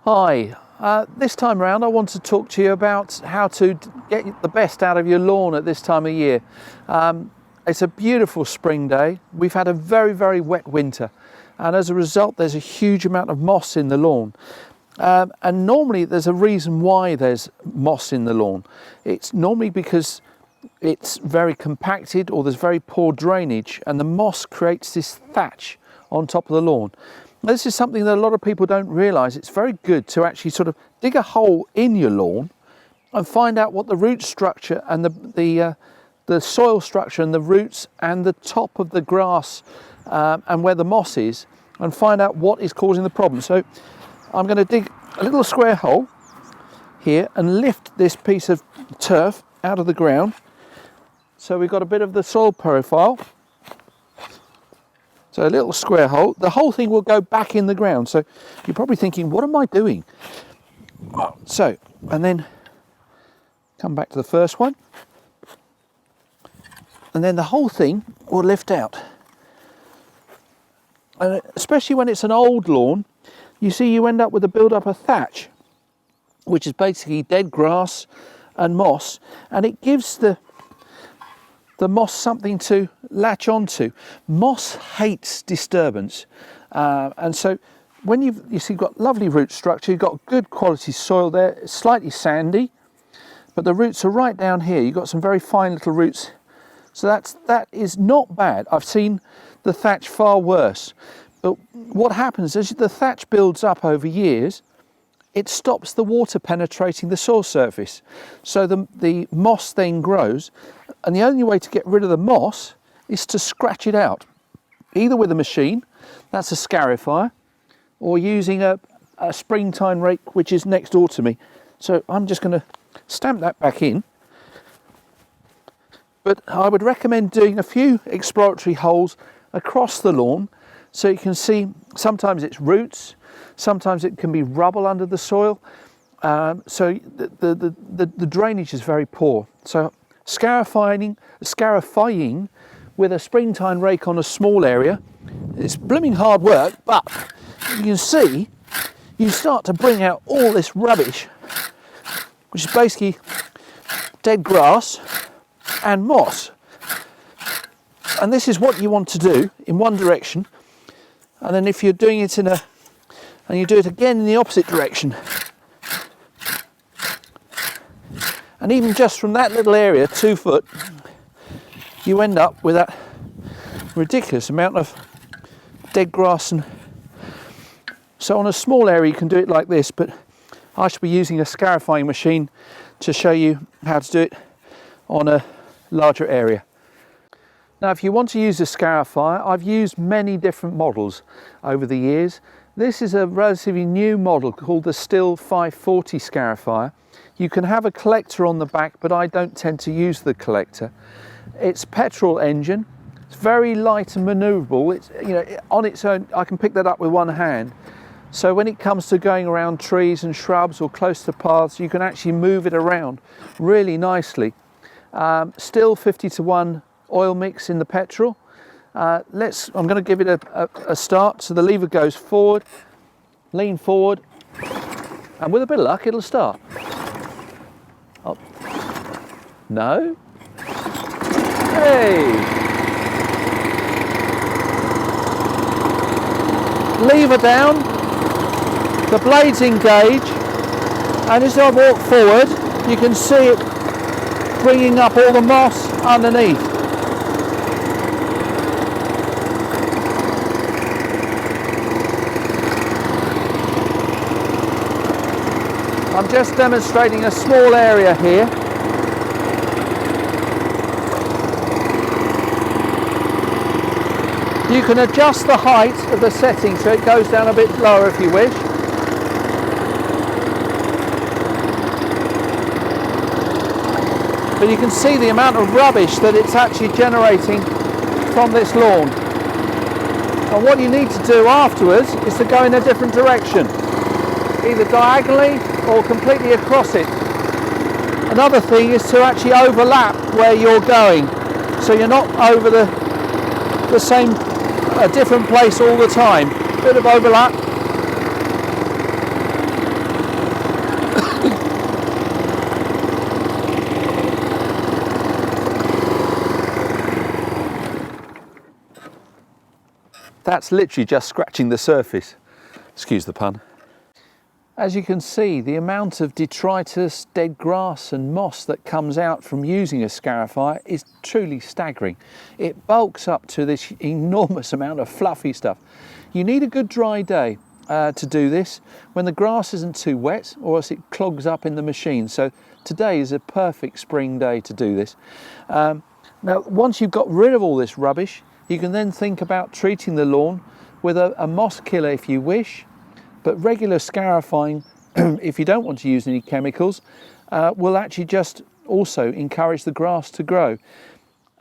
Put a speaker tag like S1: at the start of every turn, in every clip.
S1: Hi, this time around I want to talk to you about how to get the best out of your lawn at this time of year. It's a beautiful spring day. We've had a very wet winter, and as a result there's a huge amount of moss in the lawn. And normally there's a reason why there's moss in the lawn. It's normally because it's very compacted or there's very poor drainage, and the moss creates this thatch on top of the lawn. This is something that a lot of people don't realise. It's very good to actually sort of dig a hole in your lawn and find out what the root structure and the soil structure and the roots and the top of the grass and where the moss is, and find out what is causing the problem. So I'm going to dig a little square hole here and lift this piece of turf out of the ground. So we've got a bit of the soil profile. So a little square hole. The whole thing will go back in the ground. So you're probably thinking, what am I doing? So, and then come back to the first one. And then the whole thing will lift out. And especially when it's an old lawn, you see you end up with a build-up of thatch, which is basically dead grass and moss, and it gives the moss something to latch onto. Moss hates disturbance, and so when you've got lovely root structure, you've got good quality soil there. It's slightly sandy, but the roots are right down here. You've got some very fine little roots, so that is not bad. I've seen the thatch far worse, but what happens is the thatch builds up over years. It stops the water penetrating the soil surface, so the moss then grows, and the only way to get rid of the moss is to scratch it out, either with a machine, that's a scarifier, or using a springtime rake, which is next door to me. So I'm just going to stamp that back in, but I would recommend doing a few exploratory holes across the lawn, so you can see sometimes it's roots, sometimes it can be rubble under the soil, so the drainage is very poor. So scarifying with a springtime rake on a small area, it's blooming hard work, but you can see you start to bring out all this rubbish, which is basically dead grass and moss. And this is what you want to do in one direction, and then if you're doing it and you do it again in the opposite direction, and even just from that little area, 2 foot, you end up with that ridiculous amount of dead grass. And so on a small area you can do it like this, but I should be using a scarifying machine to show you how to do it on a larger area. Now, if you want to use a scarifier, I've used many different models over the years. This is a relatively new model called the Stihl 540 scarifier. You can have a collector on the back, but I don't tend to use the collector. It's petrol engine. It's very light and maneuverable. It's, on its own, I can pick that up with one hand. So when it comes to going around trees and shrubs or close to paths, you can actually move it around really nicely. Stihl 50:1 oil mix in the petrol. I'm going to give it a start. So the lever goes forward, lean forward, and with a bit of luck it'll start. Oh. No? Hey! Lever down, the blades engage, and as I walk forward you can see it bringing up all the moss underneath. I'm just demonstrating a small area here. You can adjust the height of the setting so it goes down a bit lower if you wish. But you can see the amount of rubbish that it's actually generating from this lawn. And what you need to do afterwards is to go in a different direction, either diagonally or completely across it. Another thing is to actually overlap where you're going, so you're not over the same different place all the time. Bit of overlap. that's literally just scratching the surface. Excuse the pun. As you can see, the amount of detritus, dead grass and moss that comes out from using a scarifier is truly staggering. It bulks up to this enormous amount of fluffy stuff. You need a good dry day to do this, when the grass isn't too wet, or else it clogs up in the machine. So today is a perfect spring day to do this. Now, once you've got rid of all this rubbish, you can then think about treating the lawn with a moss killer if you wish. But regular scarifying, if you don't want to use any chemicals, will actually just also encourage the grass to grow.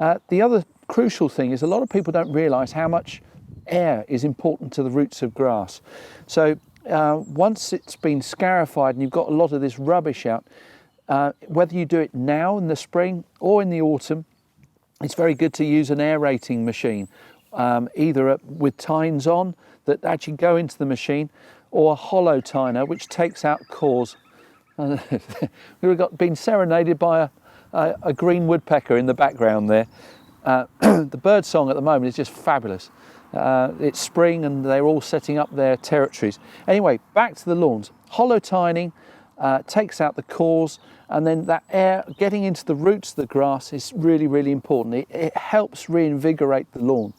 S1: The other crucial thing is a lot of people don't realise how much air is important to the roots of grass. So once it's been scarified and you've got a lot of this rubbish out, whether you do it now in the spring or in the autumn, it's very good to use an aerating machine, either with tines on that actually go into the machine, or a hollow tiner which takes out cores. We've been serenaded by a green woodpecker in the background there. The bird song at the moment is just fabulous. It's spring and they're all setting up their territories. Anyway, back to the lawns. Hollow tining takes out the cores, and then that air getting into the roots of the grass is really, really important. It helps reinvigorate the lawn.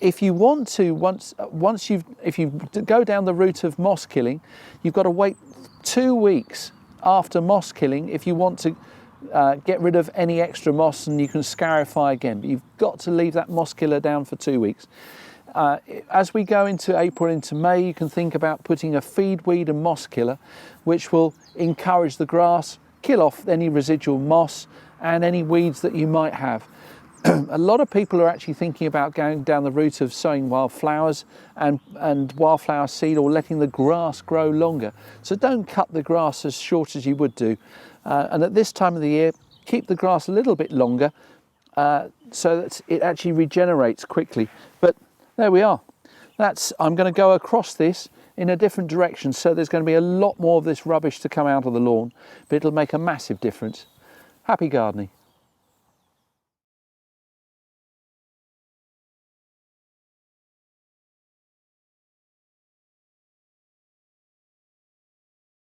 S1: If you want to, if you go down the route of moss killing, you've got to wait 2 weeks after moss killing if you want to get rid of any extra moss, and you can scarify again. But you've got to leave that moss killer down for 2 weeks. As we go into April, into May, you can think about putting a feed weed and moss killer, which will encourage the grass, kill off any residual moss and any weeds that you might have. A lot of people are actually thinking about going down the route of sowing wildflowers and wildflower seed, or letting the grass grow longer. So don't cut the grass as short as you would do. And at this time of the year, keep the grass a little bit longer so that it actually regenerates quickly. But there we are. I'm going to go across this in a different direction, so there's going to be a lot more of this rubbish to come out of the lawn, but it'll make a massive difference. Happy gardening.